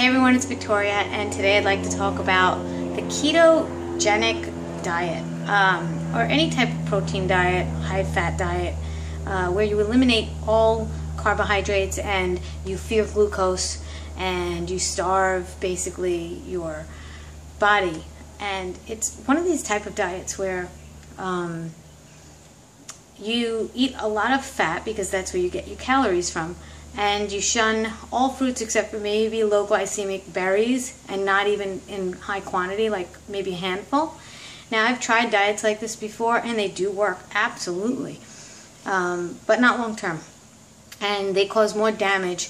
Hey everyone, it's Victoria, and today I'd like to talk about the ketogenic diet, or any type of protein diet, high-fat diet, where you eliminate all carbohydrates and you fear glucose and you starve basically your body. And it's one of these type of diets where you eat a lot of fat because that's where you get your calories from. And you shun all fruits except for maybe low glycemic berries, and not even in high quantity, like maybe a handful. Now, I've tried diets like this before, and they do work, absolutely, but not long term. And they cause more damage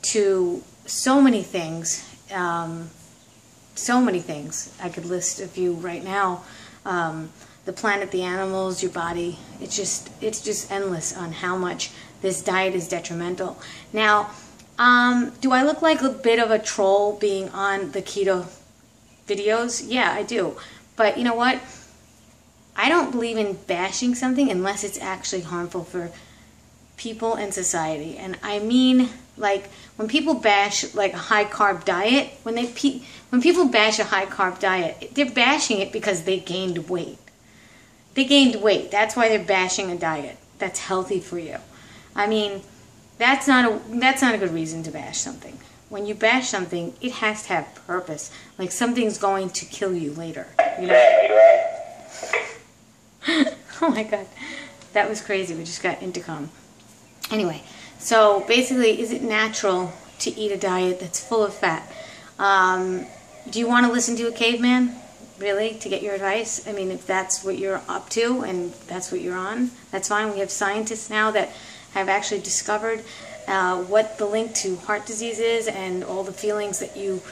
to so many things. So many things. I could list a few right now. The planet, the animals, your body. It's just endless on how much this diet is detrimental. Now, do I look like a bit of a troll being on the keto videos? Yeah, I do. But you know what? I don't believe in bashing something unless it's actually harmful for people and society. And I mean, like, when people bash like a high carb diet, when people bash a high carb diet, they're bashing it because they gained weight. They gained weight. That's why they're bashing a diet that's healthy for you. I mean, that's not a good reason to bash something. When you bash something, it has to have purpose. Like something's going to kill you later. You know? Oh my God, that was crazy. We just got intercom. Anyway, so basically, is it natural to eat a diet that's full of fat? Do you want to listen to a caveman? Really, to get your advice? I mean, if that's what you're up to and that's what you're on, that's fine. We have scientists now that have actually discovered what the link to heart disease is and all the feelings that you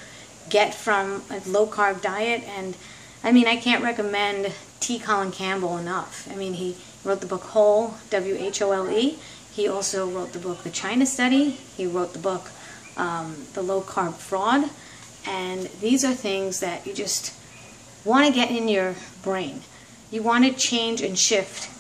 get from a low-carb diet. And I mean, I can't recommend T. Colin Campbell enough. I mean, he wrote the book Whole, W-H-O-L-E. He also wrote the book The China Study. He wrote the book The Low-Carb Fraud. And these are things that you just want to get in your brain. You want to change and shift.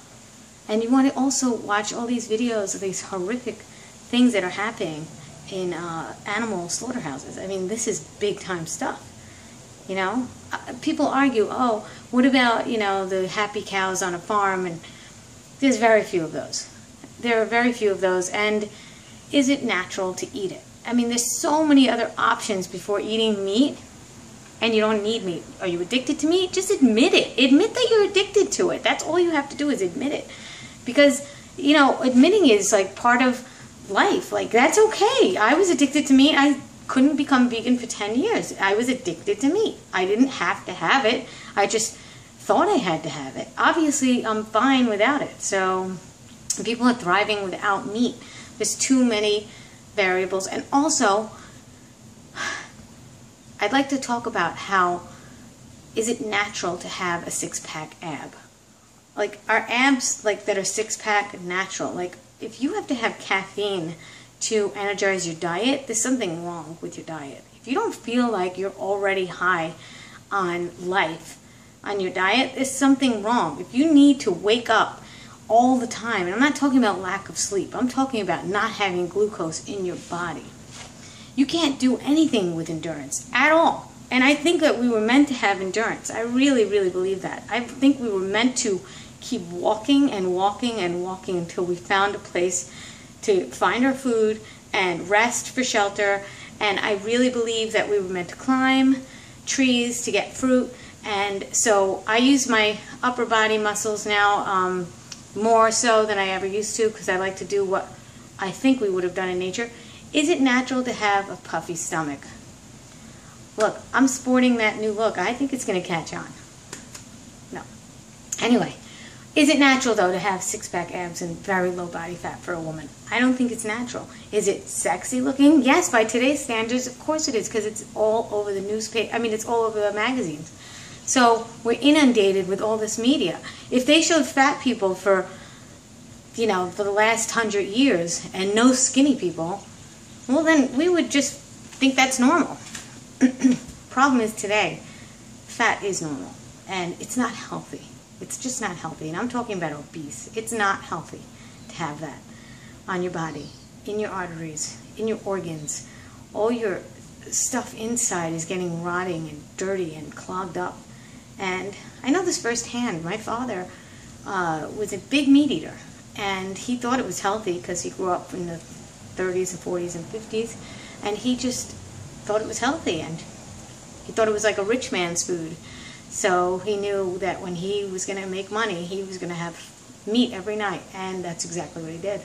And you want to also watch all these videos of these horrific things that are happening in animal slaughterhouses. I mean, this is big time stuff. You know, people argue, oh, what about, you know, the happy cows on a farm? And there's very few of those. There are very few of those. And is it natural to eat it? I mean, there's so many other options before eating meat. And you don't need meat. Are you addicted to meat? Just admit it. Admit that you're addicted to it. That's all you have to do is admit it. Because, you know, admitting is like part of life. Like, that's okay. I was addicted to meat. I couldn't become vegan for 10 years. I was addicted to meat. I didn't have to have it. I just thought I had to have it. Obviously, I'm fine without it. So, people are thriving without meat. There's too many variables. And also, I'd like to talk about how is it natural to have a six-pack ab? Like, are abs like that are six-pack natural? Like, if you have to have caffeine to energize your diet, there's something wrong with your diet. If you don't feel like you're already high on life, on your diet, there's something wrong. If you need to wake up all the time, and I'm not talking about lack of sleep, I'm talking about not having glucose in your body. You can't do anything with endurance at all. And I think that we were meant to have endurance. I really, really believe that. I think we were meant to keep walking and walking and walking until we found a place to find our food and rest for shelter. And I really believe that we were meant to climb trees to get fruit. And so I use my upper body muscles now more so than I ever used to, because I like to do what I think we would have done in nature. Is it natural to have a puffy stomach? Look, I'm sporting that new look. I think it's going to catch on. No. Anyway, is it natural, though, to have six-pack abs and very low body fat for a woman? I don't think it's natural. Is it sexy looking? Yes, by today's standards, of course it is, because it's all over the newspaper. I mean, it's all over the magazines. So we're inundated with all this media. If they showed fat people for, you know, for the last 100 years and no skinny people, well, then we would just think that's normal. Problem is today, fat is normal, and it's not healthy. It's just not healthy, and I'm talking about obese. It's not healthy to have that on your body, in your arteries, in your organs. All your stuff inside is getting rotting and dirty and clogged up. And I know this firsthand. My father was a big meat eater, and he thought it was healthy because he grew up in the 30s and 40s and 50s, and he just thought it was healthy, and he thought it was like a rich man's food. So he knew that when he was going to make money, he was going to have meat every night, and that's exactly what he did.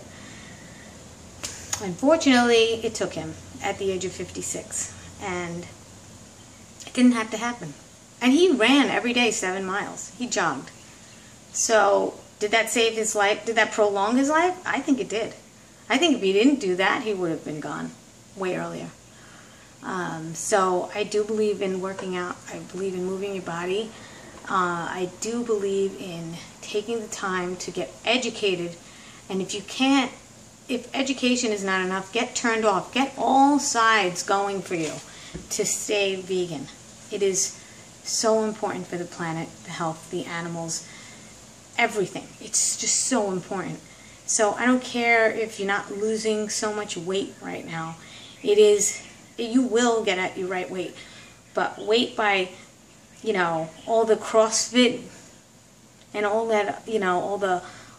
Unfortunately, it took him at the age of 56, and it didn't have to happen. And he ran every day 7 miles. He jogged. So did that save his life? Did that prolong his life? I think it did. I think if he didn't do that, he would have been gone way earlier. So I do believe in working out. I believe in moving your body. I do believe in taking the time to get educated. And if you can't, if education is not enough, get turned off. Get all sides going for you to stay vegan. It is so important for the planet, the health, the animals, everything. It's just so important. So I don't care if you're not losing so much weight right now. You will get at your right weight. But weight by, all the CrossFit and all that,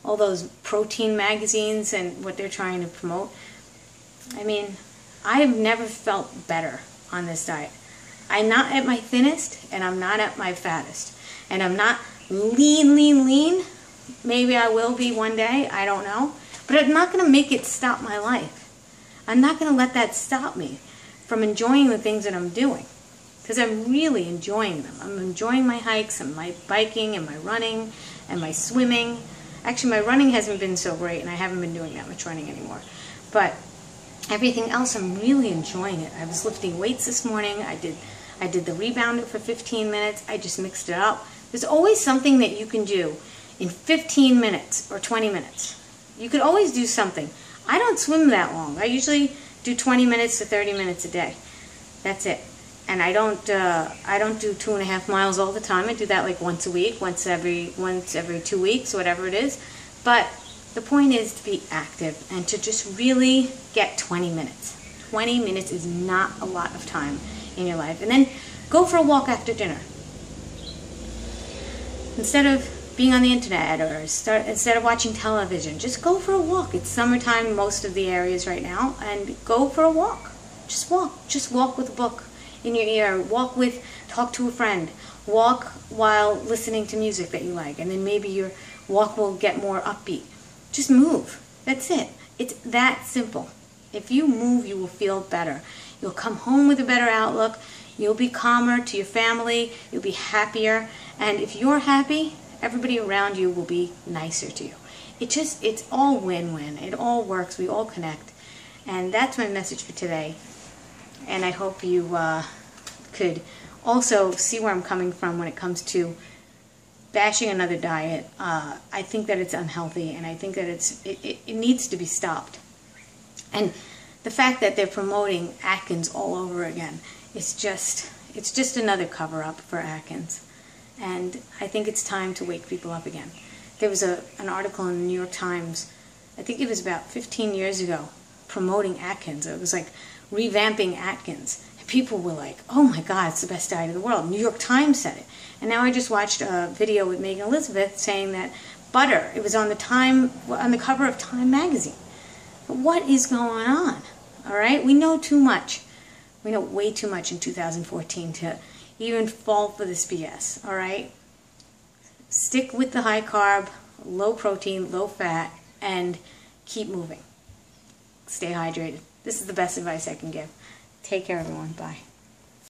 all those protein magazines and what they're trying to promote. I mean, I've never felt better on this diet. I'm not at my thinnest, and I'm not at my fattest. And I'm not lean. Maybe I will be one day, I don't know. But I'm not going to make it stop my life. I'm not going to let that stop me from enjoying the things that I'm doing. Because I'm really enjoying them. I'm enjoying my hikes and my biking and my running and my swimming. Actually, my running hasn't been so great, and I haven't been doing that much running anymore. But everything else, I'm really enjoying it. I was lifting weights this morning. I did the rebounder for 15 minutes. I just mixed it up. There's always something that you can do in 15 minutes or 20 minutes. You could always do something. I don't swim that long. I usually do 20 minutes to 30 minutes a day. That's it. And I don't do 2.5 miles all the time. I do that like once a week, once every 2 weeks, whatever it is. But the point is to be active and to just really get 20 minutes. 20 minutes is not a lot of time in your life. And then go for a walk after dinner. Instead of being on the internet or instead of watching television, just go for a walk. It's summertime in most of the areas right now, and go for a walk. Just walk. Just walk with a book in your ear. Talk to a friend. Walk while listening to music that you like, and then maybe your walk will get more upbeat. Just move. That's it. It's that simple. If you move, you will feel better. You'll come home with a better outlook. You'll be calmer to your family. You'll be happier. And if you're happy, everybody around you will be nicer to you. It's all win-win. It all works. We all connect. And that's my message for today. And I hope you could also see where I'm coming from when it comes to bashing another diet. I think that it's unhealthy, and I think that it needs to be stopped. And the fact that they're promoting Atkins all over again, it's just another cover-up for Atkins. And I think it's time to wake people up again. There was an article in the New York Times, I think it was about 15 years ago, promoting Atkins. It was like revamping Atkins. And people were like, oh my God, it's the best diet in the world. New York Times said it. And now I just watched a video with Megan Elizabeth saying that butter, it was on the cover of Time magazine. But what is going on? All right? We know too much. We know way too much in 2014 to even fall for this BS. All right? Stick with the high carb, low protein, low fat, and keep moving. Stay hydrated. This is the best advice I can give. Take care, everyone. Bye.